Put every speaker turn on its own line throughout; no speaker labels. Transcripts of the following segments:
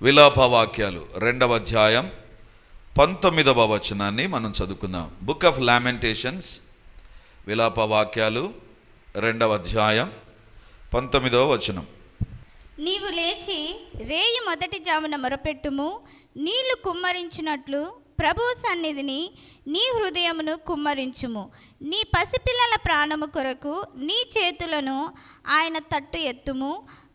విలాప వాక్యాలు 2వ అధ్యాయం 19వ వచనాన్ని మనం చదువుకుందాం. బుక్ ఆఫ్ లామెంటేషన్స్, విలాప వాక్యాలు 2వ అధ్యాయం 19వ వచనం.
నీవు లేచి రేయి మొదటి జామున మొరపెట్టుము, నీళ్లు కుమ్మరించినట్లు ప్రభువు సన్నిధిని నీ హృదయమును కుమ్మరించుము. నీ పసిపిల్లల ప్రాణము కొరకు నీ చేతులను ఆయన తట్టు ఎత్తుము.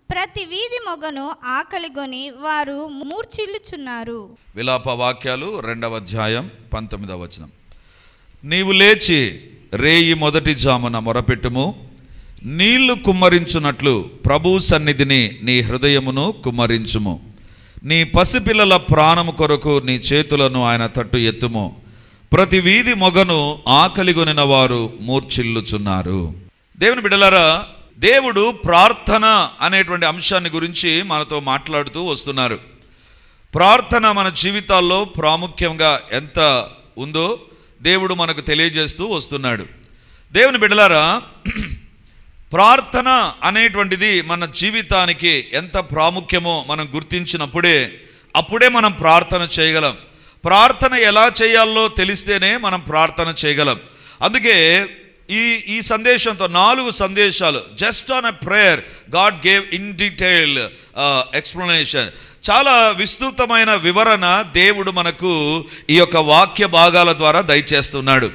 ప్రతి వీధి మొగను ఆకలిగొని వారు మూర్ఛిల్లుచున్నారు.
విలాప వాక్యాలు 2వ అధ్యాయం 19వ వచనం. నీవు లేచి రేయి మొదటి జామున మొరపెట్టుము, నీళ్లు కుమ్మరించున్నట్లు ప్రభు సన్నిధిని నీ హృదయమును కుమ్మరించుము. నీ పసిపిల్లల ప్రాణము కొరకు నీ చేతులను ఆయన తట్టు ఎత్తుము. ప్రతి వీధి మొగను ఆకలిగొనిన వారు మూర్ఛిల్లుచున్నారు. దేవుని బిడ్డలారా, దేవుడు ప్రార్థన అనేటువంటి అంశాన్ని గురించి మనతో మాట్లాడుతూ వస్తున్నారు. ప్రార్థన మన జీవితాల్లో ప్రాముఖ్యంగా ఎంత ఉందో దేవుడు మనకు తెలియజేస్తూ వస్తున్నాడు. దేవుని బిడ్డలారా, ప్రార్థన అనేటువంటిది మన జీవితానికి ఎంత ప్రాముఖ్యమో మనం గుర్తించినప్పుడే అప్పుడే మనం ప్రార్థన చేయగలం. ప్రార్థన ఎలా చేయాలో తెలిస్తేనే మనం ప్రార్థన చేయగలం. అందుకే ఈ సందేశంతో 4 సందేశాలు, just on a prayer God gave in detail explanation. చాలా విస్తృతమైన వివరణ దేవుడు మనకు ఈ యొక్క వాక్య భాగాల ద్వారా దయచేస్తున్నాడు.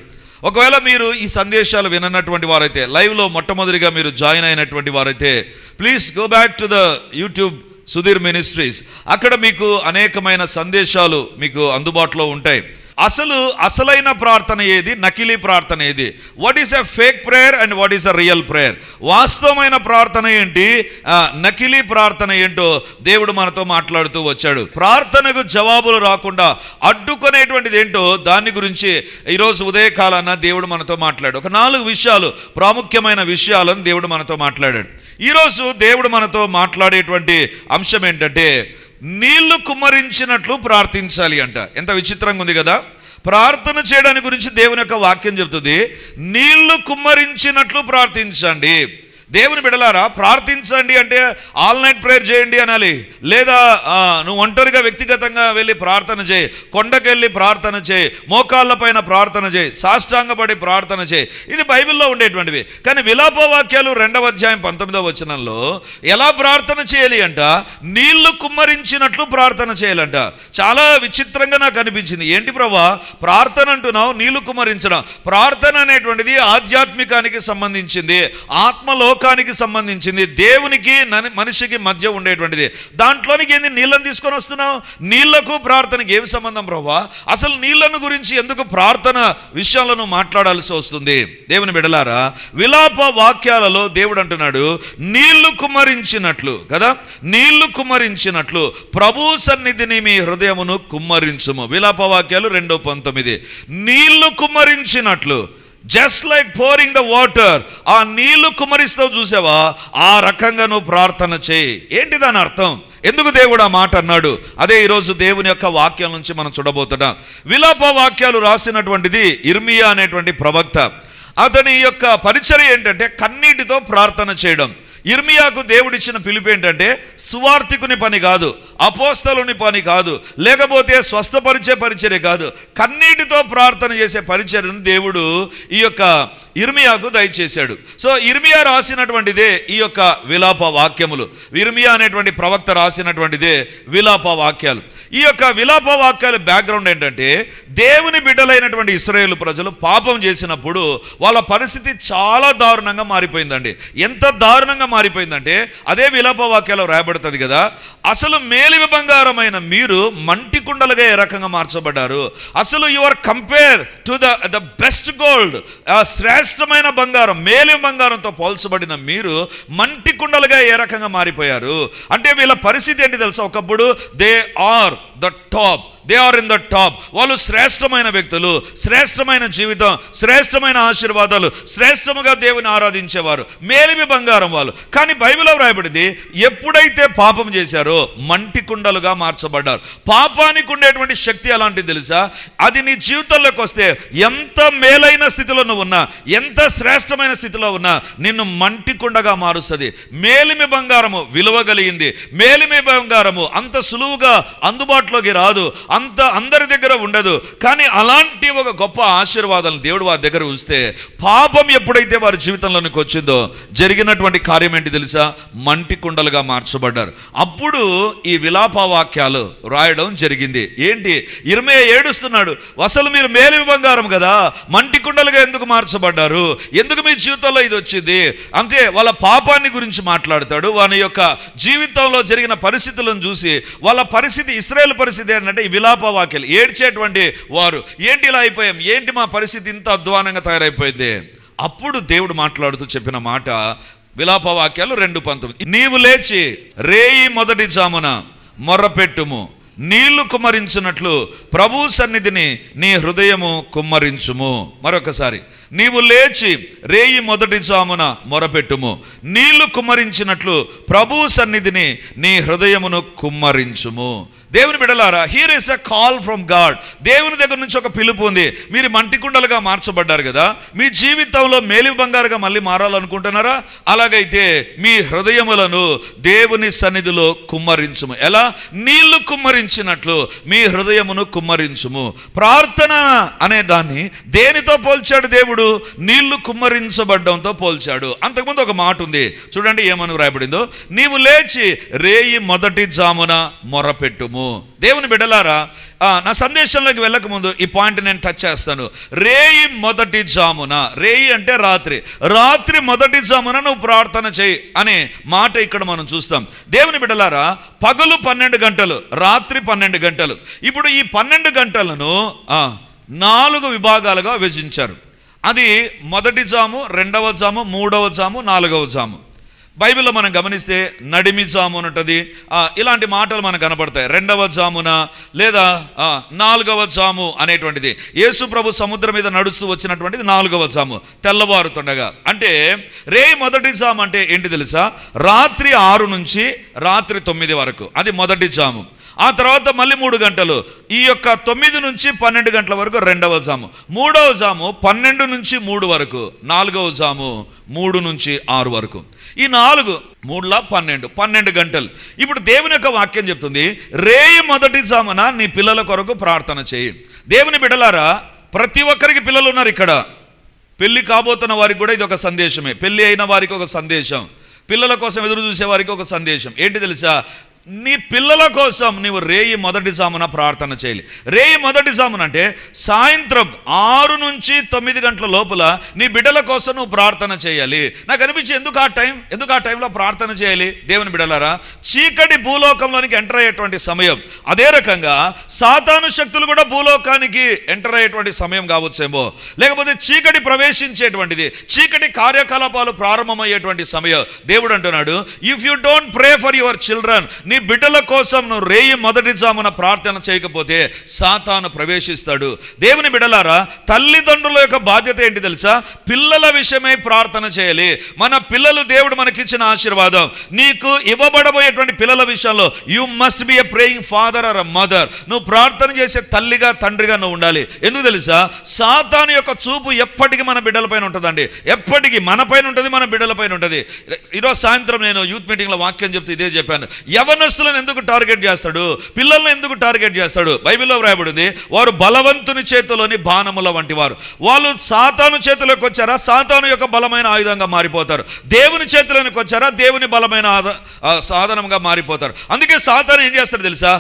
ఒకవేళ మీరు ఈ సందేశాలు విననటువంటి వారైతే, లైవ్లో మొట్టమొదటిగా మీరు జాయిన్ అయినటువంటి వారైతే, please go back to the YouTube Sudheer ministries. అక్కడ మీకు అనేకమైన సందేశాలు మీకు అందుబాటులో ఉంటాయి. అసలైన ప్రార్థన ఏది, నకిలీ ప్రార్థన ఏది, what is a fake prayer and what is a real prayer, వాస్తవమైన ప్రార్థన ఏంటి, నకిలీ ప్రార్థన ఏంటో దేవుడు మనతో మాట్లాడుతూ వచ్చాడు. ప్రార్థనకు జవాబులు రాకుండా అడ్డుకునేటువంటిది ఏంటో దాని గురించి ఈరోజు ఉదయకాలాన దేవుడు మనతో మాట్లాడు. ఒక 4 విషయాలు, ప్రాముఖ్యమైన విషయాలను దేవుడు మనతో మాట్లాడాడు. ఈరోజు దేవుడు మనతో మాట్లాడేటువంటి అంశం ఏంటంటే, నీళ్లు కుమ్మరించినట్లు ప్రార్థించాలి అంట. ఎంత విచిత్రంగా ఉంది కదా. ప్రార్థన చేయడానికి గురించి దేవుని యొక్క వాక్యం చెబుతుంది, నీళ్లు కుమ్మరించినట్లు ప్రార్థించండి. దేవుని బిడ్డలారా, ప్రార్థించండి అంటే ఆల్ నైట్ ప్రేయర్ చేయండి అనాలి, లేదా నువ్వు ఒంటరిగా వ్యక్తిగతంగా వెళ్ళి ప్రార్థన చేయి, కొండకెళ్ళి ప్రార్థన చేయి, మోకాళ్ళ పైన ప్రార్థన చేయి, సాష్టాంగపడి ప్రార్థన చేయి. ఇది బైబిల్లో ఉండేటువంటివి. కానీ విలాప వాక్యాలు 2వ అధ్యాయం 19వ వచనంలో ఎలా ప్రార్థన చేయాలి అంట, నీళ్లు కుమ్మరించినట్లు ప్రార్థన చేయాలంట. చాలా విచిత్రంగా నాకు అనిపించింది. ఏంటి ప్రభా, ప్రార్థన అంటున్నావు, నీళ్లు కుమ్మరించడం. ప్రార్థన అనేటువంటిది ఆధ్యాత్మికానికి సంబంధించింది, ఆత్మలో లోకానికి సంబంధించింది, దేవునికి మనిషికి మధ్య ఉండేటువంటిది. దాంట్లోనికి ఏంది నీళ్ళను తీసుకొని వస్తున్నావు? నీళ్లకు ప్రార్థనకి ఏమి సంబంధం ప్రభా? అసలు నీళ్లను గురించి ఎందుకు ప్రార్థన విషయాలను మాట్లాడాల్సి వస్తుంది? దేవుని బిడ్డలారా, విలాప వాక్యాలలో దేవుడు అంటున్నాడు, నీళ్లు కుమ్మరించినట్లు కదా, నీళ్లు కుమ్మరించినట్లు ప్రభు సన్నిధిని మీ హృదయమును కుమ్మరించుము. విలాప వాక్యాలు 2:19. నీళ్లు కుమ్మరించినట్లు, just like pouring the water. ఆ నీళ్లు కుమ్మరిస్తావు చూసావా, ఆ రకంగా నువ్వు ప్రార్థన చేయి. ఏంటి దాని అర్థం? ఎందుకు దేవుడు ఆ మాట అన్నాడు? అదే ఈరోజు దేవుని యొక్క వాక్యం నుంచి మనం చూడబోతున్నాం. విలాప వాక్యాలు రాసినటువంటిది ఇర్మియా అనేటువంటి ప్రవక్త. అతని యొక్క పరిచర్య ఏంటంటే కన్నీటితో ప్రార్థన చేయడం. ఇర్మియాకు దేవుడిచ్చిన పిలుపు ఏంటంటే సువార్తికుని పని కాదు, అపోస్తలుని పని కాదు, లేకపోతే స్వస్థపరిచే పరిచర్య కాదు, కన్నీటితో ప్రార్థన చేసే పరిచర్యను దేవుడు ఈ యొక్క ఇర్మియాకు దయచేశాడు. సో ఇర్మియా రాసినటువంటిదే ఈ యొక్క విలాప వాక్యములు. ఇర్మియా అనేటువంటి ప్రవక్త రాసినటువంటిదే విలాప వాక్యాలు. ఈ యొక్క విలాప వాక్యాల బ్యాక్గ్రౌండ్ ఏంటంటే, దేవుని బిడ్డలైనటువంటి ఇశ్రాయేలు ప్రజలు పాపం చేసినప్పుడు వాళ్ళ పరిస్థితి చాలా దారుణంగా మారిపోయిందండి. ఎంత దారుణంగా మారిపోయిందంటే అదే విలాప వాక్యాలు రాయబడుతుంది కదా, అసలు మేలిమి బంగారమైన మీరు మంటి కుండలుగా ఏ రకంగా మార్చబడ్డారు. అసలు you are compare to the best gold, శ్రేష్టమైన బంగారం, మేలిమి బంగారంతో పోల్చబడిన మీరు మంటి కుండలుగా ఏ రకంగా మారిపోయారు అంటే వీళ్ళ పరిస్థితి ఏంటి తెలుసా? ఒకప్పుడు they are the top, they are in the top. వాళ్ళు శ్రేష్టమైన వ్యక్తులు, శ్రేష్టమైన జీవితం, శ్రేష్టమైన ఆశీర్వాదాలు, శ్రేష్టముగా దేవుని ఆరాధించేవారు, మేలిమి బంగారం వాళ్ళు. కానీ బైబిల్లో వ్రాయబడింది, ఎప్పుడైతే పాపం చేశారో మంటి కుండలుగా మార్చబడ్డారు. పాపానికి ఉండేటువంటి శక్తి అలాంటిది తెలుసా? అది నీ జీవితంలోకి వస్తే ఎంత మేలైన స్థితిలో నువ్వు ఉన్నా, ఎంత శ్రేష్టమైన స్థితిలో ఉన్నా, నిన్ను మంటి కుండగా మారుస్తుంది. మేలిమి బంగారము విలువ కలిగింది. మేలిమి బంగారము అంత సులువుగా అందుబాటులోకి రాదు, అంత అందరి దగ్గర ఉండదు. కానీ అలాంటి ఒక గొప్ప ఆశీర్వాదాలను దేవుడు వారి దగ్గర ఉంచితే, పాపం ఎప్పుడైతే వారి జీవితంలోనికి వచ్చిందో జరిగినటువంటి కార్యం ఏంటి తెలుసా? మంటి కుండలుగా మార్చబడ్డారు. అప్పుడు ఈ విలాప వాక్యాలు రాయడం జరిగింది. ఏంటి? ఇర్మీయా ఏడుస్తున్నాడు, అసలు మీరు మేలిమి బంగారం కదా, మంటి కుండలుగా ఎందుకు మార్చబడ్డారు? ఎందుకు మీ జీవితంలో ఇది వచ్చింది అంటే వాళ్ళ పాపాన్ని గురించి మాట్లాడతాడు. వాని యొక్క జీవితంలో జరిగిన పరిస్థితులను చూసి, వాళ్ళ పరిస్థితి, ఇశ్రాయేలు పరిస్థితి ఏంటంటే ఈ విలాప వాక్యాలు, ఏడ్చేటువంటి వారు. ఏంటి ఇలా అయిపోయాం, ఏంటి మా పరిస్థితి ఇంత అధ్వానంగా తయారైపోయింది? అప్పుడు దేవుడు మాట్లాడుతూ చెప్పిన మాట విలాప వాక్యాలు 2:19. నీవు లేచి రేయి మొదటి జామున మొర్రపెట్టుము, నీళ్లు కుమ్మరించినట్లు ప్రభు సన్నిధిని నీ హృదయము కుమ్మరించుము. మరొకసారి, నీవు లేచి రేయి మొదటి జామున మొరపెట్టుము, నీళ్లు కుమ్మరించినట్లు ప్రభు సన్నిధిని నీ హృదయమును కుమ్మరించుము. దేవుని బిడ్డలారా, here is a call from God. దేవుని దగ్గర నుంచి ఒక పిలుపు ఉంది. మీరు మంటి కుండలుగా మార్చబడ్డారు కదా, మీ జీవితంలో మేలి బంగారుగా మళ్ళీ మారాలనుకుంటున్నారా? అలాగైతే మీ హృదయములను దేవుని సన్నిధిలో కుమ్మరించుము. ఎలా? నీళ్లు కుమ్మరించినట్లు మీ హృదయమును కుమ్మరించుము. ప్రార్థన అనే దాన్ని దేనితో పోల్చాడు దేవుడు? నీళ్లు కుమ్మరించబడ్డంతో పోల్చాడు. అంతకుముందు ఒక మాట ఉంది చూడండి, ఏమని వ్రాయబడిందో, నీవు లేచి రేయి మొదటి జామున మొరపెట్టుము. దేవుని బిడ్డలారా, నా సందేశంలోకి వెళ్ళక ముందు ఈ పాయింట్ నేను టచ్ చేస్తాను. రేయి మొదటి జామున, రేయి అంటే రాత్రి, రాత్రి మొదటి జామున నువ్వు ప్రార్థన చేయి అనే మాట ఇక్కడ మనం చూస్తాం. దేవుని బిడ్డలారా, పగలు 12 గంటలు, రాత్రి 12 గంటలు. ఇప్పుడు ఈ 12 గంటలను 4 విభాగాలుగా విభజించారు. అది మొదటి జాము, రెండవ జాము, మూడవ జాము, 4వ జాము. బైబిల్లో మనం గమనిస్తే నడిమి జాము ఉంటుంది, ఇలాంటి మాటలు మనకు కనపడతాయి. రెండవ జామున లేదా 4వ జాము అనేటువంటిది. యేసు ప్రభు సముద్రం మీద నడుస్తూ వచ్చినటువంటిది 4వ జాము, తెల్లవారుతుండగా. అంటే రేయి మొదటి జాము అంటే ఏంటి తెలుసా? రాత్రి 6 నుంచి రాత్రి 9 వరకు, అది మొదటి జాము. ఆ తర్వాత మళ్ళీ 3 గంటలు, ఈ యొక్క 9 నుంచి 12 గంటల వరకు రెండవ జాము. మూడవ జాము 12 నుంచి 3 వరకు. 4వ జాము 3 నుంచి 6 వరకు. ఈ 4 3 12 గంటలు. ఇప్పుడు దేవుని యొక్క వాక్యం చెప్తుంది, రేయి మొదటి జామున నీ పిల్లల కొరకు ప్రార్థన చేయి. దేవుని బిడ్డలారా, ప్రతి ఒక్కరికి పిల్లలు ఉన్నారు ఇక్కడ. పెళ్లి కాబోతున్న వారికి కూడా ఇది ఒక సందేశమే. పెళ్లి అయిన వారికి ఒక సందేశం, పిల్లల కోసం ఎదురు చూసే వారికి ఒక సందేశం. ఏంటి తెలుసా? నీ పిల్లల కోసం నీవు రేయి మొదటి జామున ప్రార్థన చేయాలి. రేయి మొదటి జామున అంటే సాయంత్రం 6 నుంచి 9 గంటల లోపల నీ బిడ్డల కోసం నువ్వు ప్రార్థన చేయాలి. నాకు అనిపించి ఎందుకు ఆ టైంలో ప్రార్థన చేయాలి? దేవుని బిడ్డలారా, చీకటి భూలోకంలోనికి ఎంటర్ అయ్యేటువంటి సమయం. అదే రకంగా సాతాను శక్తులు కూడా భూలోకానికి ఎంటర్ అయ్యేటువంటి సమయం కావచ్చేమో, లేకపోతే చీకటి ప్రవేశించేటువంటిది, చీకటి కార్యకలాపాలు ప్రారంభమయ్యేటువంటి సమయం. దేవుడు అంటున్నాడు, if you don't pray for your children, నీ బిడ్డల కోసం నువ్వు రేయి మొదటి జామున ప్రార్థన చేయకపోతే సాతాను ప్రవేశిస్తాడు. దేవుని బిడ్డలారా, తల్లిదండ్రుల యొక్క బాధ్యత ఏంటి తెలుసా? పిల్లల విషయమై ప్రార్థన చేయాలి. మన పిల్లలు దేవుడు మనకిచ్చిన ఆశీర్వాదం. నీకు ఇవ్వబడబోయేటువంటి పిల్లల విషయంలో you must be a praying father or a mother. నువ్వు ప్రార్థన చేసే తల్లిగా తండ్రిగా నువ్వు ఉండాలి. ఎందుకు తెలుసా? సాతాను యొక్క చూపు ఎప్పటికీ మన బిడ్డలపైన ఉంటుందండి. ఎప్పటికీ మన పైన ఉంటుంది, మన బిడ్డలపైన ఉంటుంది. ఈరోజు సాయంత్రం నేను యూత్ మీటింగ్లో వాక్యం చెప్తే ఇదే చెప్పాను. యవనస్తులను ఎందుకు టార్గెట్ చేస్తాడు? పిల్లలను ఎందుకు టార్గెట్ చేస్తాడు? బైబిల్లో వ్రాయబడింది, వారు బలవంతుని చేతిలోని బాణముల వంటి వారు. వాళ్ళు సాతాను చేతిలోకి వచ్చారా, సాతాను యొక్క బలమైన ఆయుధంగా మారిపోతారు. దేవుని చేతిలోకి వచ్చారా, దేవుని బలమైన సాధనంగా మారిపోతారు. అందుకే సాతాను ఏం చేస్తాడు తెలుసా?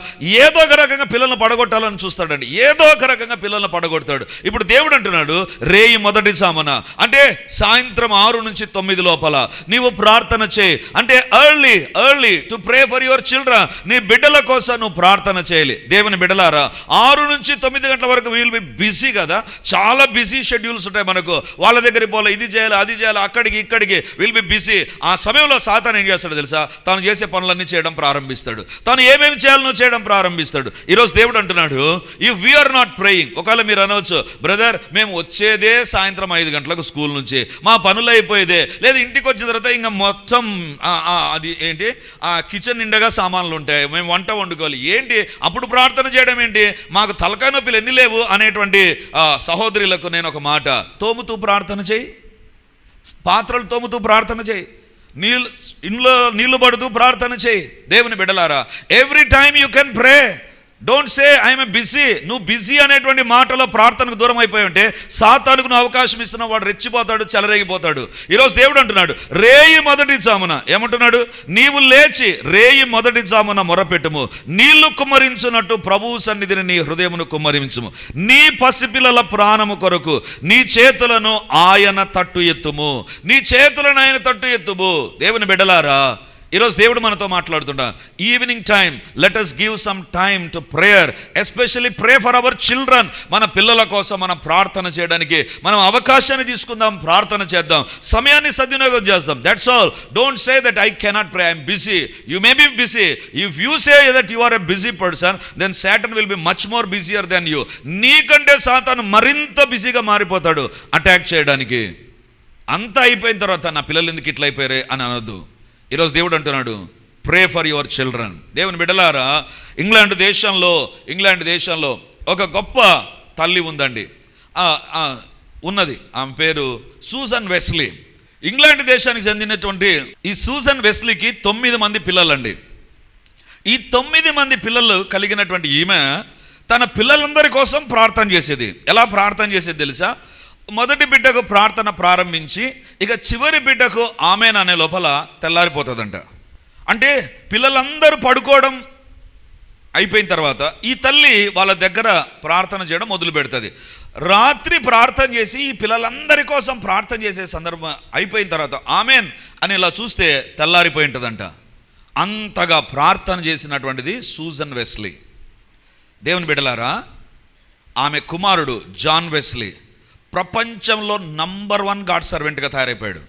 ఏదో ఒక రకంగా పిల్లలను పడగొట్టాలని చూస్తాడండి. ఏదో ఒక రకంగా పిల్లలను పడగొడతాడు. ఇప్పుడు దేవుడు అంటున్నాడు, రేయి మొదటి జామున అంటే సాయంత్రం 6 నుంచి 9 లోపల నీవు ప్రార్థన చేయి. అంటే early to pray for your children. Children, నీ బిడ్డల కోసం నువ్వు ప్రార్థన చేయాలి. దేవుని బిడ్డలారా, 6 నుంచి 9 గంటల వరకు వీల్ బి బిజీ కదా, చాలా బిజీ షెడ్యూల్స్ ఉంటాయి మనకు. వాళ్ళ దగ్గరికి పోలే, ఇది చేయాలి, అది చేయాలి, అక్కడికి ఇక్కడికి విల్ బి బిజీ. ఆ సమయంలో సాతాను ఏం చేస్తాడు తెలుసా? తాను చేసే పనులన్నీ చేయడం ప్రారంభిస్తాడు, తాను ఏమేమి చేయాలనో చేయడం ప్రారంభిస్తాడు. ఈరోజు దేవుడు అంటున్నాడు, ఇఫ్ వీఆర్ నాట్ ప్రేయింగ్. ఒకవేళ మీరు అనవచ్చు, బ్రదర్ మేము వచ్చేదే సాయంత్రం 5 గంటలకు స్కూల్ నుంచి, మా పనులు అయిపోయేదే, లేదా ఇంటికి వచ్చిన తర్వాత ఇంకా మొత్తం అది ఏంటి, ఆ కిచెన్ నిండగా సామాన్లు ఉంటాయి, మేము వంట వండుకోవాలి ఏంటి, అప్పుడు ప్రార్థన చేయడం ఏంటి, మాకు తలకాయ నొప్పులు ఎన్ని లేవు అనేటువంటి సహోదరులకు నేను ఒక మాట, తోముతూ ప్రార్థన చేయి, పాత్రలు తోముతూ ప్రార్థన చేయి, ఇంట్లో నీళ్లు పడుతూ ప్రార్థన చేయి. దేవుని బిడ్డలారా, every time you can pray. Don't say I'm busy. నువ్వు బిజీ అనేటువంటి మాటలో ప్రార్థనకు దూరం అయిపోయి ఉంటే సాతానుకు నువ్వు అవకాశం ఇస్తున్నావు, వాడు రెచ్చిపోతాడు, చెలరేగిపోతాడు. ఈరోజు దేవుడు అంటున్నాడు, రేయి మొదటి జామున ఏమంటున్నాడు? నీవు లేచి రేయి మొదటి జామున మొరపెట్టుము, నీళ్లు కుమ్మరించున్నట్టు ప్రభువు సన్నిధిని నీ హృదయమును కుమ్మరించుము, నీ పసిపిల్లల ప్రాణము కొరకు నీ చేతులను ఆయన తట్టు ఎత్తుము, నీ చేతులను ఆయన తట్టు ఎత్తుము. దేవుని బిడ్డలారా, ఈరోజు దేవుడు మనతో మాట్లాడుతుంటా, evening time let us give some time to prayer, especially pray for our children. మన పిల్లల కోసం మనం ప్రార్థన చేయడానికి మనం అవకాశాన్ని తీసుకుందాం, ప్రార్థన చేద్దాం, సమయాన్ని సద్వినియోగం చేద్దాం. That's all. Don't say that I cannot pray, I'm busy. You may be busy. If you say that you are a busy person, then Satan will be much more busier than you. నీకంటే సాతాను మరింత బిజీగా మారిపోతాడు attack చేయడానికి. అంతా అయిపోయిన తర్వాత నా పిల్లలు ఎందుకు ఇట్లా అయిపోయారే అని అనొద్దు. ఈరోజు దేవుడు అంటున్నాడు, ప్రే ఫర్ యువర్ చిల్డ్రన్. దేవుని బిడ్డలారా, ఇంగ్లాండ్ దేశంలో ఒక గొప్ప తల్లి ఉందండి, ఉన్నది. ఆమె పేరు సూజన్ వెస్లీ. ఇంగ్లాండ్ దేశానికి చెందినటువంటి ఈ సూజన్ వెస్లీకి 9 మంది పిల్లలండి. ఈ 9 మంది పిల్లలు కలిగినటువంటి ఈమె తన పిల్లలందరి కోసం ప్రార్థన చేసేది. ఎలా ప్రార్థన చేసేది తెలుసా? మొదటి బిడ్డకు ప్రార్థన ప్రారంభించి ఇక చివరి బిడ్డకు ఆమెన్ అనే లోపల తెల్లారిపోతుందంట. అంటే పిల్లలందరూ పడుకోవడం అయిపోయిన తర్వాత ఈ తల్లి వాళ్ళ దగ్గర ప్రార్థన చేయడం మొదలు పెడుతుంది. రాత్రి ప్రార్థన చేసి ఈ పిల్లలందరి కోసం ప్రార్థన చేసే సందర్భం అయిపోయిన తర్వాత ఆమెన్ అని ఇలా చూస్తే తెల్లారిపోయి ఉంటుందంట. అంతగా ప్రార్థన చేసినటువంటిది సూజన్ వెస్లీ. దేవుని బిడ్డలారా, ఆమె కుమారుడు జాన్ వెస్లీ ప్రపంచంలో నంబర్ 1 గాడ్ సర్వెంట్గా తయారైపోయాడు.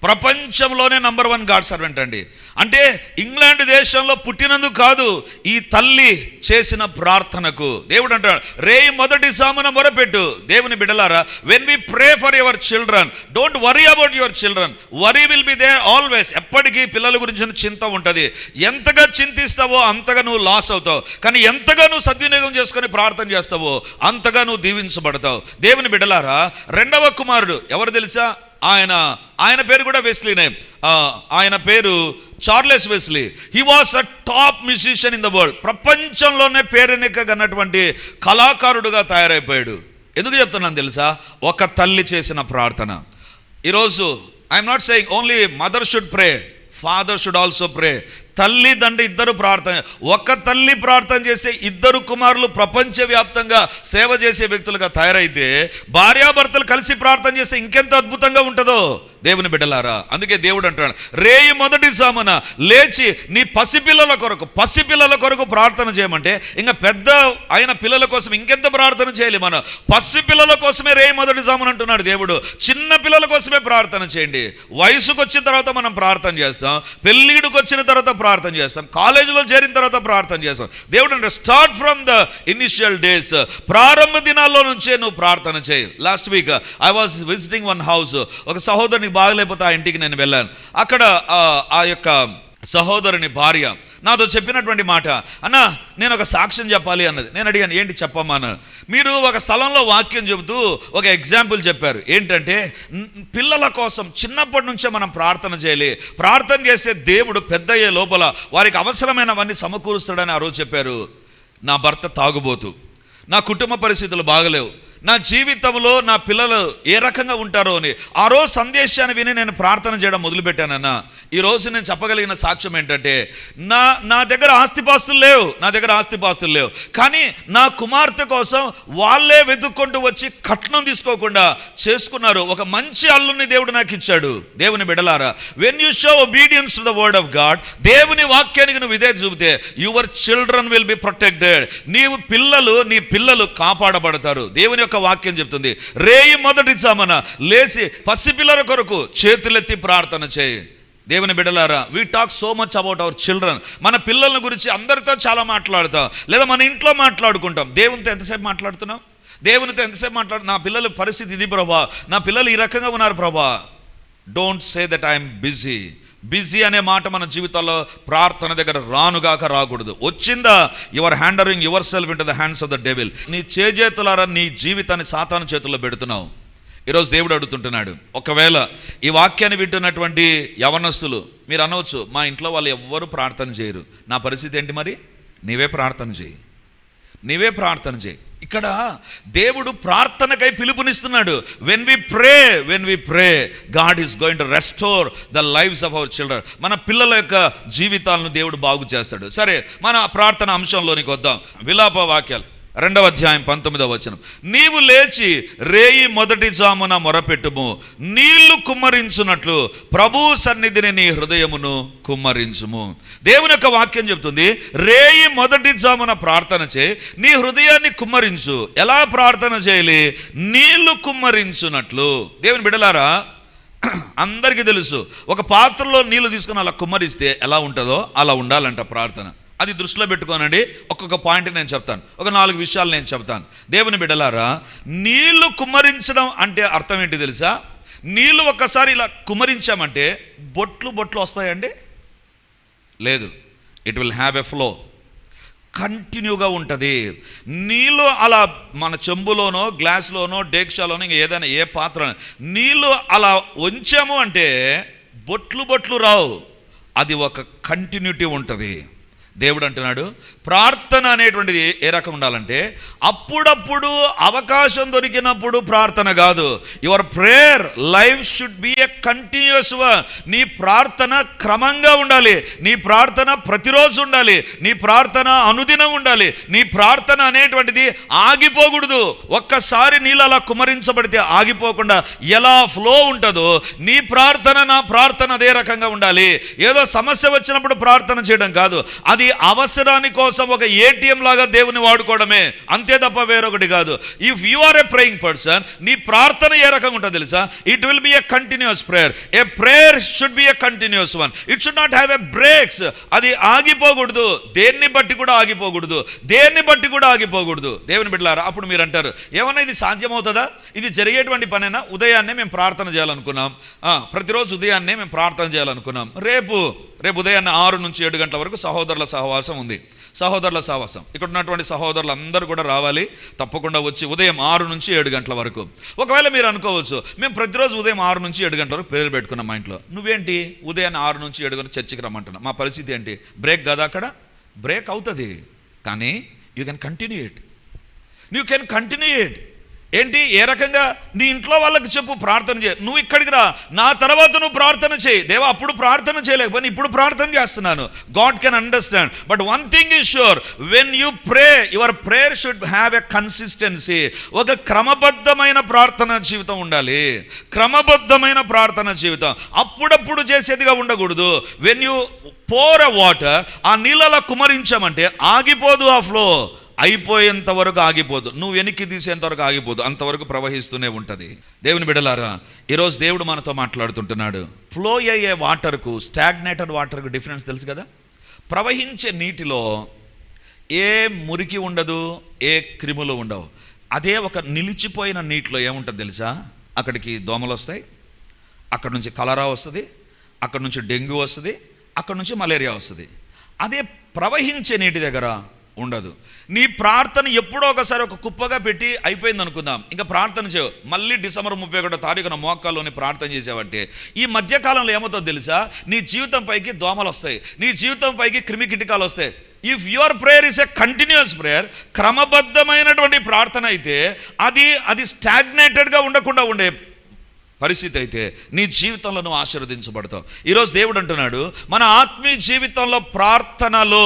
ప్రపంచంలోనే నంబర్ 1 గాడ్ సర్వెంట్ అండి. అంటే ఇంగ్లాండ్ దేశంలో పుట్టినందుకు కాదు, ఈ తల్లి చేసిన ప్రార్థనకు దేవుడు అంటాడు, రేయి మొదటి జామున మొరపెట్టు. దేవుని బిడ్డలారా, when we pray for your children, don't worry about your children. Worry will be there always. ఎప్పటికీ పిల్లల గురించి చింత ఉంటుంది. ఎంతగా చింతిస్తావో అంతగా నువ్వు లాస్ అవుతావు, కానీ ఎంతగా నువ్వు సద్వినియోగం చేసుకొని ప్రార్థన చేస్తావో అంతగా నువ్వు దీవించబడతావు. దేవుని బిడ్డలారా, 2వ కుమారుడు ఎవరు తెలుసా? ఆయన పేరు కూడా వెస్లీనే. ఆయన పేరు Charles Wesley. He was a top musician in the world. ప్రపంచంలోనే పేరెన్నికగన్నటువంటి కళాకారుడుగా తయారైపోయాడు. ఎందుకు చెప్తున్నాను తెలుసా? ఒక తల్లి చేసిన ప్రార్థన. ఈరోజు I'm not saying only mother should pray, father should also ప్రే. తల్లిదండ్రి ఇద్దరు ప్రార్థన, ఒక తల్లి ప్రార్థన చేసే 2 కుమారులు ప్రపంచవ్యాప్తంగా సేవ చేసే వ్యక్తులుగా తయారైతే భార్యాభర్తలు కలిసి ప్రార్థన చేస్తే ఇంకెంత అద్భుతంగా ఉంటుందో. దేవుని బిడ్డలారా, అందుకే దేవుడు అంటున్నాడు, రేయి మొదటి జామున లేచి నీ పసిపిల్లల కొరకు ప్రార్థన చేయమంటే ఇంకా పెద్ద అయిన పిల్లల కోసం ఇంకెంత ప్రార్థన చేయాలి మనం? పసిపిల్లల కోసమే రేయి మొదటి జామున అంటున్నాడు దేవుడు. చిన్న పిల్లల కోసమే ప్రార్థన చేయండి. వయసుకు వచ్చిన తర్వాత మనం ప్రార్థన చేస్తాం, పెళ్ళిడికి వచ్చిన తర్వాత ప్రార్థన చేస్తాం, కాలేజీలో చేరిన తర్వాత ప్రార్థన చేస్తాం. దేవుడు అంటే start from the initial days, ప్రారంభ దినాల్లో నుంచే నువ్వు ప్రార్థన చేయి. Last week I was visiting one house. ఒక సహోదరుని బాగలేకపోతే ఆ ఇంటికి నేను వెళ్ళాను. అక్కడ ఆ యొక్క సహోదరుని భార్య నాతో చెప్పినటువంటి మాట, అన్న నేను ఒక సాక్ష్యం చెప్పాలి అన్నది. నేను అడిగాను, ఏంటి చెప్పమ్మా అన్న. మీరు ఒక స్థలంలో వాక్యం చెబుతూ ఒక ఎగ్జాంపుల్ చెప్పారు. ఏంటంటే పిల్లల కోసం చిన్నప్పటి నుంచే మనం ప్రార్థన చేయాలి, ప్రార్థన చేసే దేవుడు పెద్ద అయ్యే లోపల వారికి అవసరమైనవన్నీ సమకూరుస్తాడని ఆ రోజు చెప్పారు. నా భర్త తాగుబోతు, నా కుటుంబ పరిస్థితులు బాగలేవు, నా జీవితంలో నా పిల్లలు ఏ రకంగా ఉంటారో అని ఆ రోజు సందేశాన్ని విని నేను ప్రార్థన చేయడం మొదలుపెట్టానన్నా. ఈరోజు నేను చెప్పగలిగిన సాక్ష్యం ఏంటంటే నా దగ్గర ఆస్తిపాస్తులు లేవు, కానీ నా కుమార్తె కోసం వాళ్ళే వెతుక్కుంటూ వచ్చి కట్నం తీసుకోకుండా చేసుకున్నారు. ఒక మంచి అల్లుని దేవుడు నాకు ఇచ్చాడు. దేవుని బిడ్డలారా, when you show obedience to the word of God, దేవుని వాక్యానికి నువ్వు ఇదే చూపితే your children will be protected. నీ పిల్లలు కాపాడబడతారు. దేవుని యొక్క వాక్యం చెప్తుంది, రేయి మొదటి జామున లేచి పసిపిల్లల కొరకు చేతులెత్తి ప్రార్థన చేయి. దేవుని బిడ్డలారా, we talk so much about our children. మన పిల్లల గురించి అందరితో చాలా మాట్లాడతాం, లేదా మన ఇంట్లో మాట్లాడుకుంటాం. దేవునితో ఎంతసేపు మాట్లాడుతున్నాం? నా పిల్లల పరిస్థితి ఇది ప్రభా, నా పిల్లలు ఈ రకంగా ఉన్నారు ప్రభా. Don't say that I'm busy అనే మాట మన జీవితాల్లో ప్రార్థన దగ్గర రాకూడదు. వచ్చిందా, your handing your self into the hands of the devil. నీ చేతులారా నీ జీవితాన్ని సాతాను చేతుల్లో పెడుతున్నావు. ఈరోజు దేవుడు అడుగుతుంటున్నాడు, ఒకవేళ ఈ వాక్యాన్ని వింటున్నటువంటి యవనస్తులు మీరు అనవచ్చు, మా ఇంట్లో వాళ్ళు ఎవ్వరూ ప్రార్థన చేయరు, నా పరిస్థితి ఏంటి? మరి నీవే ప్రార్థన చేయి. ఇక్కడ దేవుడు ప్రార్థనకై పిలుపునిస్తున్నాడు. When we pray God is going to restore the lives of our children. మన పిల్లల యొక్క జీవితాలను దేవుడు బాగు చేస్తాడు. సరే, మన ప్రార్థన అంశంలోనికి వద్దాం. విలాప వాక్యాలు 2వ అధ్యాయం 19వ వచనం. నీవు లేచి రేయి మొదటి జామున మొరపెట్టుము, నీళ్లు కుమ్మరించున్నట్లు ప్రభు సన్నిధిని నీ హృదయమును కుమ్మరించుము. దేవుని యొక్క వాక్యం చెప్తుంది, రేయి మొదటి జామున ప్రార్థన చేయి, నీ హృదయాన్ని కుమ్మరించు. ఎలా ప్రార్థన చేయాలి? నీళ్లు కుమ్మరించున్నట్లు. దేవుని బిడ్డలారా, అందరికీ తెలుసు, ఒక పాత్రలో నీళ్లు తీసుకుని అలా కుమ్మరిస్తే ఎలా ఉంటుందో అలా ఉండాలంట ప్రార్థన. అది దృష్టిలో పెట్టుకోనండి. ఒక్కొక్క పాయింట్ నేను చెప్తాను, ఒక 4 విషయాలు నేను చెప్తాను. దేవుని బిడ్డలారా, నీళ్లు కుమ్మరించడం అంటే అర్థం ఏంటి తెలుసా? నీళ్లు ఒక్కసారి ఇలా కుమ్మరించామంటే బొట్లు వస్తాయండి? లేదు. It will have a flow, కంటిన్యూగా ఉంటుంది. నీళ్ళు అలా మన చెంబులోనో గ్లాసులోనో డేక్షాలోనో ఇంకా ఏదైనా ఏ పాత్ర నీళ్ళు అలా ఉంచాము అంటే బొట్లు రావు, అది ఒక కంటిన్యూటీ ఉంటుంది. దేవుడు అంటున్నాడు, ప్రార్థన అనేటువంటిది ఏ రకం ఉండాలంటే అప్పుడప్పుడు అవకాశం దొరికినప్పుడు ప్రార్థన కాదు. Your prayer life should be a continuous one. నీ ప్రార్థన క్రమంగా ఉండాలి, నీ ప్రార్థన ప్రతిరోజు ఉండాలి, నీ ప్రార్థన అనుదినం ఉండాలి. నీ ప్రార్థన అనేటువంటిది ఆగిపోకూడదు. ఒక్కసారి నీళ్ళు అలా కుమరించబడితే ఆగిపోకుండా ఎలా ఫ్లో ఉంటుందో నీ ప్రార్థన, నా ప్రార్థన అదే రకంగా ఉండాలి. ఏదో సమస్య వచ్చినప్పుడు ప్రార్థన చేయడం కాదు, అది అవసరాని కోసం ఒక ఏటీఎం లాగా దేవుని వాడుకోవడమే, అంతే తప్ప వేరొకటి కాదు. If you are a praying person, నీ ప్రార్థన ఏ రకంగా ఉంటుంది తెలుసా? It will be a continuous prayer. A prayer should be a continuous one. It should not have a breaks. అది ఆగిపోకూడదు, దేన్ని బట్టి కూడా ఆగిపోకూడదు. దేవుని బిడ్డలారా, అప్పుడు మీరు అంటారు, ఏమన్నా ఇది సాధ్యమవుతుందా? ఇది జరిగేటువంటి పనేనా? ఉదయాన్నే మేము ప్రార్థన చేయాలనుకున్నాం, ప్రతిరోజు ఉదయాన్నే మేము ప్రార్థన చేయాలనుకున్నాం. రేపు ఉదయాన్నే 6 నుంచి 7 గంటల వరకు సహోదరుల సహవాసం ఉంది. సహోదరుల సహవాసం, ఇక్కడ ఉన్నటువంటి సహోదరులు అందరూ కూడా రావాలి, తప్పకుండా వచ్చి ఉదయం 6 నుంచి 7 గంటల వరకు. ఒకవేళ మీరు అనుకోవచ్చు, మేము ప్రతిరోజు ఉదయం 6 నుంచి 7 గంటల వరకు ప్రేయర్ పెట్టుకున్నాం మా ఇంట్లో, నువ్వేంటి ఉదయాన్నే 6 నుంచి 7 గంటలు చర్చికి రమ్మంటున్నా? మా పరిస్థితి ఏంటి? బ్రేక్ కదా? అక్కడ బ్రేక్ అవుతుంది, కానీ యూ కెన్ కంటిన్యూ ఇట్. ఏంటి? ఏ రకంగా? నీ ఇంట్లో వాళ్ళకి చెప్పు, ప్రార్థన చేయి. నువ్వు ఇక్కడికి రా, నా తర్వాత నువ్వు ప్రార్థన చేయి. దేవా, అప్పుడు ప్రార్థన చేయలేకపోయినా ఇప్పుడు ప్రార్థన చేస్తున్నాను. God can understand. But one thing is sure, when you pray, your prayer should have a consistency. ఒక క్రమబద్ధమైన ప్రార్థన జీవితం ఉండాలి, క్రమబద్ధమైన ప్రార్థన జీవితం. అప్పుడప్పుడు చేసేదిగా ఉండకూడదు. When you pour a water, ఆ నీళ్ళలా కుమరించామంటే ఆగిపోదు, ఆ ఫ్లో అయిపోయేంత వరకు ఆగిపోదు, నువ్వు వెనక్కి తీసేంత వరకు ఆగిపోదు, అంతవరకు ప్రవహిస్తూనే ఉంటుంది. దేవుని బిడ్డలారా, ఈరోజు దేవుడు మనతో మాట్లాడుతుంటున్నాడు. ఫ్లో అయ్యే వాటర్కు, స్టాగ్నేటెడ్ వాటర్కు డిఫరెన్స్ తెలుసు కదా? ప్రవహించే నీటిలో ఏ మురికి ఉండదు, ఏ క్రిములు ఉండవు. అదే ఒక నిలిచిపోయిన నీటిలో ఏముంటుంది తెలుసా? అక్కడికి దోమలు వస్తాయి, అక్కడ నుంచి కలరా వస్తుంది, అక్కడ నుంచి డెంగ్యూ వస్తుంది, అక్కడ నుంచి మలేరియా వస్తుంది. అదే ప్రవహించే నీటి దగ్గర ఉండదు. నీ ప్రార్థన ఎప్పుడో ఒకసారి ఒక కుప్పగా పెట్టి అయిపోయింది అనుకుందాం, ఇంకా ప్రార్థన చేయవు. మళ్ళీ డిసెంబర్ 31వ తారీఖున మోకాల్లోని ప్రార్థన చేసావంటే ఈ మధ్యకాలంలో ఏమవుతుందో తెలుసా? నీ జీవితం పైకి దోమలు వస్తాయి, నీ జీవితం పైకి క్రిమి కిటకాలు వస్తాయి. If your prayer is a continuous prayer, క్రమబద్ధమైనటువంటి ప్రార్థన అయితే అది స్టాగ్నేటెడ్గా ఉండకుండా ఉండే పరిస్థితి అయితే నీ జీవితంలో నువ్వు ఆశీర్వదించబడతావు. ఈరోజు దేవుడు అంటున్నాడు, మన ఆత్మీయ జీవితంలో ప్రార్థనలో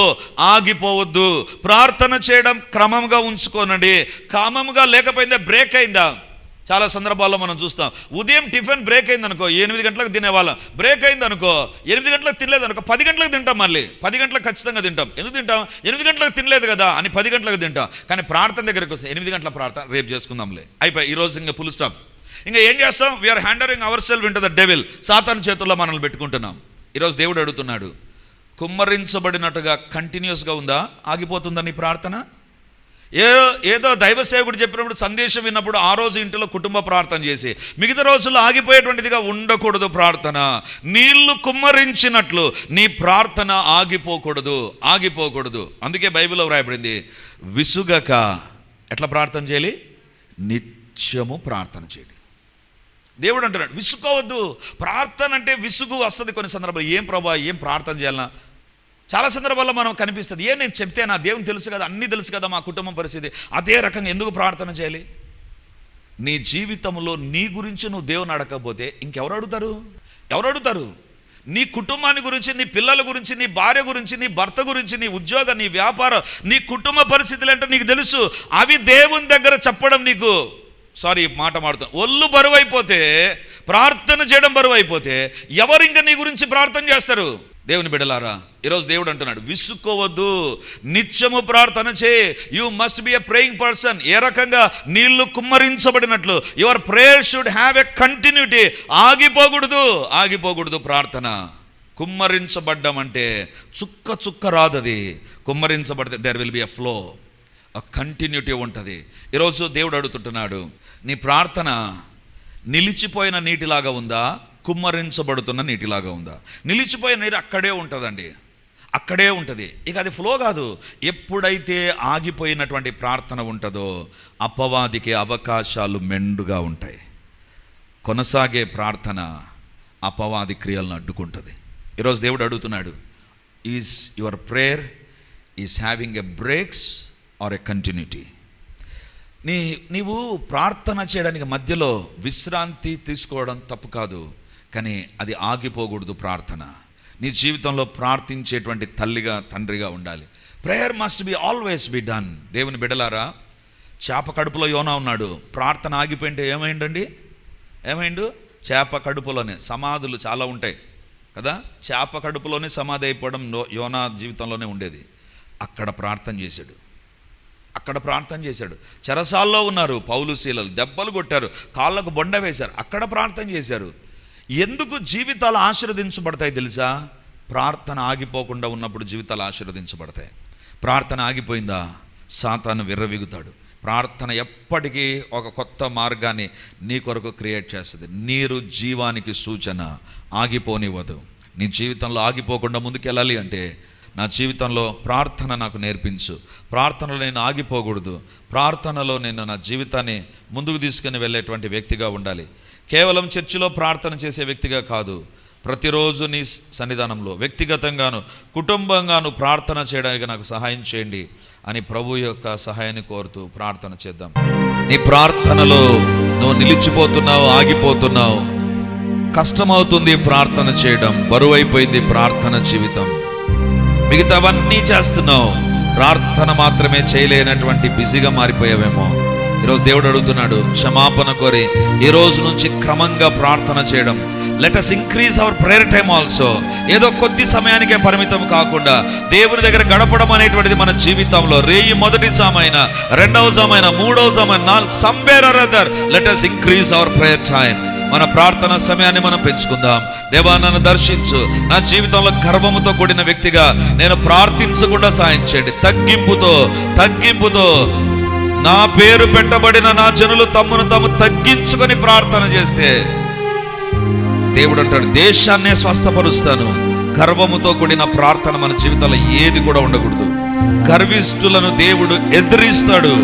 ఆగిపోవద్దు. ప్రార్థన చేయడం క్రమంగా ఉంచుకోనండి. క్రమంగా లేకపోయిందా, బ్రేక్ అయిందా? చాలా సందర్భాల్లో మనం చూస్తాం, ఉదయం టిఫిన్ బ్రేక్ అయింది అనుకో, 8 గంటలకు తినేవాళ్ళం. బ్రేక్ అయింది అనుకో, 8 గంటలకు తినలేదు అనుకో, 10 గంటలకు తింటాం. మళ్ళీ 10 గంటలకు ఖచ్చితంగా తింటాం. ఎందుకు తింటాం? 8 గంటలకు తినలేదు కదా అని 10 గంటలకు తింటాం. కానీ ప్రార్థన దగ్గరికి వస్తే 8 గంటల ప్రార్థన, రేపు చేసుకుందాంలే, అయిపోయి ఈరోజు ఇంకా ఫుల్ స్టాప్. ఇంకా ఏం చేస్తాం? We are handing our self into the devil. సాతాను చేతుల్లో మనల్ని పెట్టుకుంటున్నాం. ఈరోజు దేవుడు అడుగుతున్నాడు, కుమ్మరించబడినట్టుగా కంటిన్యూస్గా ఉందా? ఆగిపోతుందా నీ ప్రార్థన? ఏదో దైవ సేవకుడు చెప్పినప్పుడు, సందేశం విన్నప్పుడు ఆ రోజు ఇంటిలో కుటుంబ ప్రార్థన చేసి మిగతా రోజుల్లో ఆగిపోయేటువంటిదిగా ఉండకూడదు ప్రార్థన. నీళ్లు కుమ్మరించినట్లు నీ ప్రార్థన ఆగిపోకూడదు. అందుకే బైబిల్లో వ్రాయబడింది, విసుగక ఎట్లా ప్రార్థన చేయాలి? నిత్యము ప్రార్థన చేయాలి. దేవుడు అంటున్నాడు విసుక్కోవద్దు. ప్రార్థన అంటే విసుగు వస్తుంది కొన్ని సందర్భాలు. ఏం ప్రభా, ఏం ప్రార్థన చేయాలన్నా? చాలా సందర్భాల్లో మనం కనిపిస్తుంది, నేను చెప్తే నా దేవుని తెలుసు కదా, అన్నీ తెలుసు కదా మా కుటుంబం పరిస్థితి, అదే రకంగా ఎందుకు ప్రార్థన చేయాలి? నీ జీవితంలో నీ గురించి నువ్వు దేవుని అడగకపోతే ఇంకెవరు అడుగుతారు? నీ కుటుంబాన్ని గురించి, నీ పిల్లల గురించి, నీ భార్య గురించి, నీ భర్త గురించి, నీ ఉద్యోగం, నీ వ్యాపారం, నీ కుటుంబ పరిస్థితులు అంటే నీకు తెలుసు. అవి దేవుని దగ్గర చెప్పడం నీకు మాట మాడుతాం. ఒళ్ళు బరువు అయిపోతే, ప్రార్థన చేయడం బరువు అయిపోతే ఎవరు ఇంకా నీ గురించి ప్రార్థన చేస్తారు? దేవుని బిడ్డలారా, ఈరోజు దేవుడు అంటున్నాడు విసుక్కోవద్దు, నిత్యము ప్రార్థన చేయి. You must be a praying person. ఏ రకంగా? నీళ్లు కుమ్మరించబడినట్లు your prayer should have a continuity. ఆగిపోకూడదు ప్రార్థన. కుమ్మరించబడ్డం అంటే చుక్క రాదది. కుమ్మరించబడితే there will be a flow, a continuity ఉంటుంది. ఈరోజు దేవుడు అడుగుతుంటున్నాడు, నీ ప్రార్థన నిలిచిపోయిన నీటిలాగా ఉందా, కుమ్మరించబడుతున్న నీటిలాగా ఉందా? నిలిచిపోయిన నీరు అక్కడే ఉంటుందండి, అక్కడే ఉంటుంది. ఇక అది ఫ్లో కాదు. ఎప్పుడైతే ఆగిపోయినటువంటి ప్రార్థన ఉంటుందో అపవాదికి అవకాశాలు మెండుగా ఉంటాయి. కొనసాగే ప్రార్థన అపవాది క్రియలను అడ్డుకుంటుంది. ఈరోజు దేవుడు అడుగుతున్నాడు, is your prayer is having a breaks or a continuity? నీవు ప్రార్థన చేయడానికి మధ్యలో విశ్రాంతి తీసుకోవడం తప్పు కాదు, కానీ అది ఆగిపోకూడదు. ప్రార్థన నీ జీవితంలో ప్రార్థించేటువంటి తల్లిగా, తండ్రిగా ఉండాలి. Prayer must be always be done. దేవుని బిడ్డలారా, చేప కడుపులో యోనా ఉన్నాడు. ప్రార్థన ఆగిపోయింటే ఏమైండు? చేప కడుపులోనే సమాధులు చాలా ఉంటాయి కదా, చేప కడుపులోనే సమాధి అయిపోవడం యోనా జీవితంలోనే ఉండేది. అక్కడ ప్రార్థన చేశాడు. చెరసాల్లో ఉన్నారు పౌలు శీలలు, దెబ్బలు కొట్టారు, కాళ్ళకు బొండ వేశారు, అక్కడ ప్రార్థన చేశారు. ఎందుకు జీవితాలు ఆశీర్వదించబడతాయి తెలుసా? ప్రార్థన ఆగిపోకుండా ఉన్నప్పుడు జీవితాలు ఆశీర్వదించబడతాయి. ప్రార్థన ఆగిపోయిందా, సాతాను విర్రవీగుతాడు. ప్రార్థన ఎప్పటికీ ఒక కొత్త మార్గాన్ని నీ కొరకు క్రియేట్ చేస్తుంది. నీరు జీవానికి సూచన, ఆగిపోనివ్వదు. నీ జీవితంలో ఆగిపోకుండా ముందుకెళ్ళాలి అంటే నా జీవితంలో ప్రార్థన నాకు నేర్పించు. ప్రార్థనలో నేను ఆగిపోకూడదు. ప్రార్థనలో నేను నా జీవితాన్ని ముందుకు తీసుకుని వెళ్ళేటువంటి వ్యక్తిగా ఉండాలి. కేవలం చర్చిలో ప్రార్థన చేసే వ్యక్తిగా కాదు, ప్రతిరోజు నీ సన్నిధానంలో వ్యక్తిగతంగాను కుటుంబంగాను ప్రార్థన చేయడానికి నాకు సహాయం చేయండి అని ప్రభు యొక్క సహాయాన్ని కోరుతూ ప్రార్థన చేద్దాం. నీ ప్రార్థనలో నువ్వు నిలిచిపోతున్నావు, ఆగిపోతున్నావు, కష్టమవుతుంది ప్రార్థన చేయడం, బరువైపోయింది ప్రార్థన జీవితం, మిగతావన్నీ చేస్తున్నావు, ప్రార్థన మాత్రమే చేయలేనటువంటి బిజీగా మారిపోయావేమో. ఈరోజు దేవుడు అడుగుతున్నాడు, క్షమాపణ కోరి ఈ రోజు నుంచి క్రమంగా ప్రార్థన చేయడం. Let us increase our prayer time also. ఏదో కొద్ది సమయానికే పరిమితం కాకుండా దేవుని దగ్గర గడపడం అనేటువంటిది మన జీవితంలో రేయి మొదటి జామైనా, రెండవ జామైనా, మూడవ జామైనా, somewhere or other let us increase our prayer time. మన ప్రార్థన సమయాన్ని మనం పెంచుకుందాం. దేవా, నన్ను దర్శించు. నా జీవితంలో గర్వముతో కూడిన వ్యక్తిగా నేను ప్రార్థించకుండా సాయం చేయండి. తగ్గింపుతో నా పేరు పెట్టబడిన నా జనులు తమ్మును తాము తగ్గించుకొని ప్రార్థన చేస్తే దేవుడు అంటాడు, దేశాన్నే స్వస్థపరుస్తాను. గర్వముతో కూడిన ప్రార్థన మన జీవితంలో ఏది కూడా ఉండకూడదు. గర్విష్ఠులను దేవుడు ఎదిరిస్తాడు,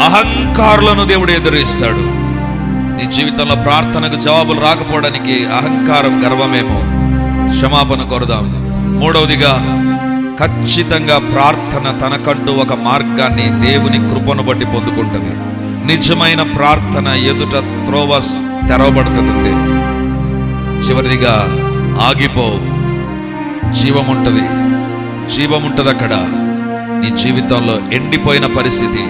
అహంకారులను దేవుడు ఎదిరిస్తాడు. నీ జీవితంలో ప్రార్థనకు జవాబులు రాకపోవడానికి అహంకారం, గర్వమేమో. క్షమాపణ కోరుదాం. మూడవదిగా, ఖచ్చితంగా ప్రార్థన తనకంటూ ఒక మార్గాన్ని దేవుని కృపను బట్టి పొందుకుంటుంది. నిజమైన ప్రార్థన ఎదుట త్రోవ తెరవబడుతుంది. చివరిదిగా ఆగిపోవు. జీవం ఉంటుంది అక్కడ. నీ జీవితంలో ఎండిపోయిన పరిస్థితి,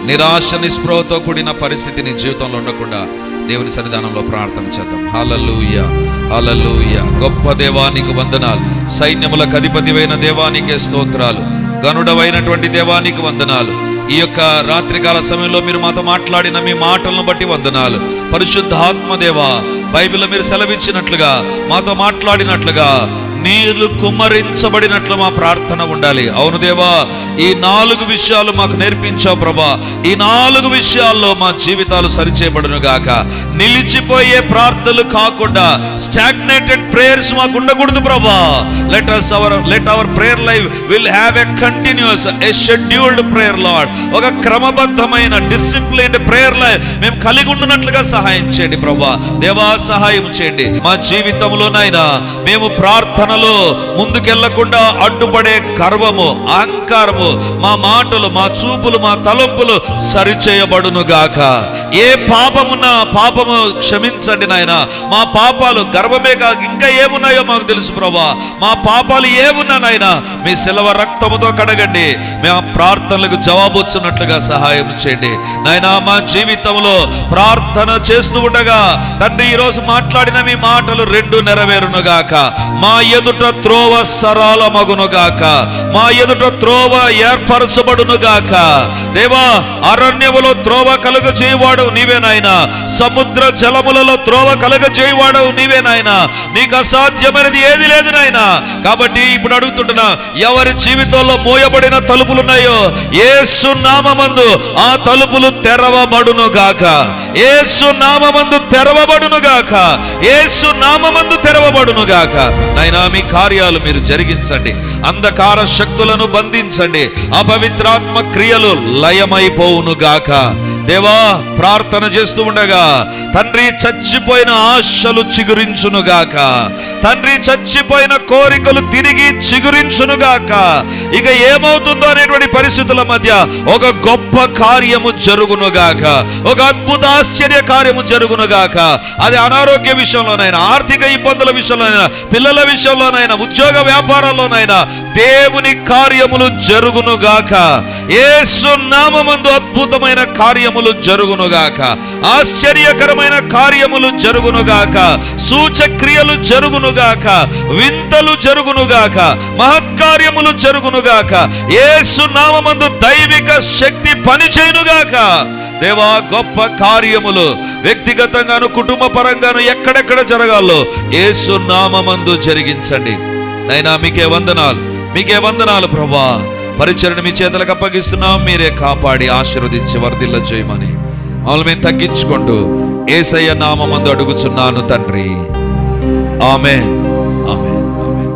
నిరాశ నిస్పృహతో కూడిన పరిస్థితి నీ జీవితంలో ఉండకుండా దేవుని సన్నిధానంలో ప్రార్థన చేద్దాం. హల్లెలూయా, హల్లెలూయా. గొప్ప దేవానికి వందనాలు. సైన్యములకు అధిపతివైన దేవానికే స్తోత్రాలు. గనుడవైనటువంటి దేవానికి వందనాలు. ఈ యొక్క రాత్రికాల సమయంలో మీరు మాతో మాట్లాడిన మీ మాటలను బట్టి వందనాలు. పరిశుద్ధాత్మ దేవా, బైబిల్లో మీరు సెలవిచ్చినట్లుగా మాతో మాట్లాడినట్లుగా నీళ్లు కుమ్మరించబడినట్లు మా ప్రార్థన ఉండాలి. అవును దేవా, ఈ 4 విషయాలు మాకు నేర్పించావు ప్రభా. ఈ 4 విషయాల్లో మా జీవితాలు సరిచేయబడును గాక. నిలిచిపోయే ప్రార్థనలు కాకుండా స్టాగ్నేటెడ్ ప్రేయర్స్ మాకు ఉండకూడదు ప్రభా. Let our prayer life will have a continuous, a scheduled prayer lord. ఒక క్రమబద్ధమైన డిసిప్లిన్డ్ ప్రేయర్ లైఫ్ మేము కలిగి ఉండునట్లుగా సహాయం చేయండి ప్రభా. దేవా, సహాయం చేయండి. మా జీవితంలోనైనా మేము ప్రార్థనలో ముందుకెళ్లకుండా అడ్డుపడే గర్వము, అహంకారము, మా మాటలు, మా చూపులు, మా తలంపులు సరిచేయబడును గాక. ఏ పాపమున్నా పాపము క్షమించండి నాయన. మా పాపాలు గర్వమే కాక ఇంకా ఏమున్నాయో మాకు తెలుసు ప్రభా. మా పాపాలు ఏమున్నా నాయన మీ శిలవ రక్తముతో కడగండి. మేము ప్రార్థనలకు జవాబు వచ్చినట్లుగా సహాయం చేయండి నాయన. మా జీవితంలో ప్రార్థన చేస్తూ ఉండగా తండ్రి, ఈరోజు మాట్లాడిన మీ మాటలు 2 నెరవేరును గాక. మా ఎదుట త్రోవ సరళమగును గాక. మా ఎదుట త్రోవ ఏర్పరచబడును గాక. దేవా, అరణ్యములో త్రోవ కలుగజేయవాడు నీవేనాయనా. సముద్ర జలములలో త్రోవ కలుగజేయవాడు నీవేనాయనా. నీకు అసాధ్యమైనది ఏది లేదు నాయనా. కాబట్టి ఇప్పుడు అడుగుతుంటున్నా, ఎవరి జీవితంలో మోయబడిన తలుపులున్నాయో యేసు నామమందు ఆ తలుపులు తెరవబడును గాక. యేసు నామమందు తెరవబడును గాక. యేసు నామమందు తెరవబడును గాక. నాయనా, మీ కార్యాలు మీరు జరిగించండి. అంధకార శక్తులను బంధించండి. అపవిత్రాత్మ క్రియలు లయమైపోవును గాక. దేవా, ప్రార్థన చేస్తూ ఉండగా తండ్రి, చచ్చిపోయిన ఆశలు చిగురించునుగాక. తండ్రి, చచ్చిపోయిన కోరికలు తిరిగి చిగురించునుగాక. ఇక ఏమవుతుందో అనేటువంటి పరిస్థితుల మధ్య ఒక గొప్ప కార్యము జరుగునుగాక. ఒక అద్భుత ఆశ్చర్య కార్యము జరుగునుగాక. అది అనారోగ్య విషయంలోనైనా, ఆర్థిక ఇబ్బందుల విషయంలోనైనా, పిల్లల విషయంలోనైనా, ఉద్యోగ వ్యాపారాల్లోనైనా దేవుని కార్యములు జరుగునుగాక. యేసు నామమందు అద్భుతమైన కార్యములు జరుగునుగాక. ఆశ్చర్యకరమైన కార్యములు జరుగునుగాక. సూచక్రియలు జరుగునుగాక. వింతలు జరుగునుగాక. మహత్కార్యములు జరుగునుగాక. యేసు నామమందు దైవిక శక్తి పనిచేయునుగాక. దేవా, గొప్ప కార్యములు వ్యక్తిగతంగాను కుటుంబ పరంగాను ఎక్కడెక్కడ జరగాలో యేసు నామమందు జరిగించండి నైనా. మీకే వందనాలు, మీకే వందనాలు ప్రభా. పరిచరణ మీ చేతులకు అప్పగిస్తున్నాం. మీరే కాపాడి ఆశీర్వదించి వర్ధిల్ల చేయమని మమ్మల్ని మేము తగ్గించుకుంటూ యేసయ్య నామమందు అడుగుచున్నాను తండ్రి. ఆమేన్, ఆమేన్, ఆమేన్.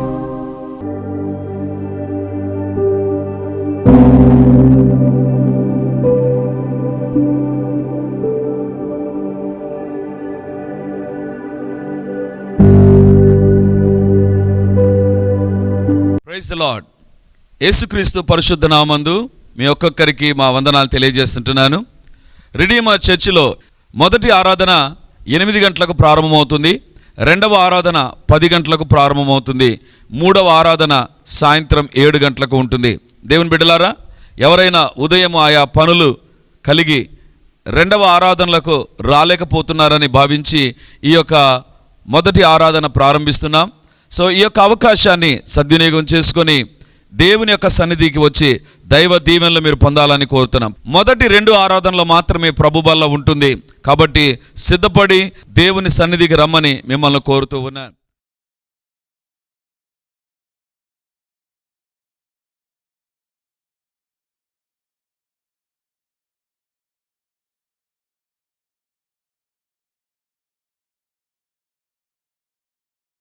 Praise the Lord. యేసుక్రీస్తు పరిశుద్ధ నామందు మీ ఒక్కొక్కరికి మా వందనాలు తెలియజేస్తుంటున్నాను. రిడీమర్ చర్చిలో మొదటి ఆరాధన 8 గంటలకు ప్రారంభమవుతుంది. 2వ ఆరాధన 10 గంటలకు ప్రారంభమవుతుంది. 3వ ఆరాధన సాయంత్రం 7 గంటలకు ఉంటుంది. దేవుని బిడ్డలారా, ఎవరైనా ఉదయం ఆయా పనులు కలిగి 2వ ఆరాధనలకు రాలేకపోతున్నారని భావించి ఈ యొక్క మొదటి ఆరాధన ప్రారంభిస్తున్నాం. సో ఈ యొక్క అవకాశాన్ని సద్వినియోగం చేసుకొని దేవుని యొక్క సన్నిధికి వచ్చి దైవ దీవెనలు మీరు పొందాలని కోరుతున్నాం. మొదటి 2 ఆరాధనలు మాత్రమే ప్రభు బల్ల ఉంటుంది. కాబట్టి సిద్ధపడి దేవుని సన్నిధికి రమ్మని మిమ్మల్ని కోరుతూ ఉన్నాను.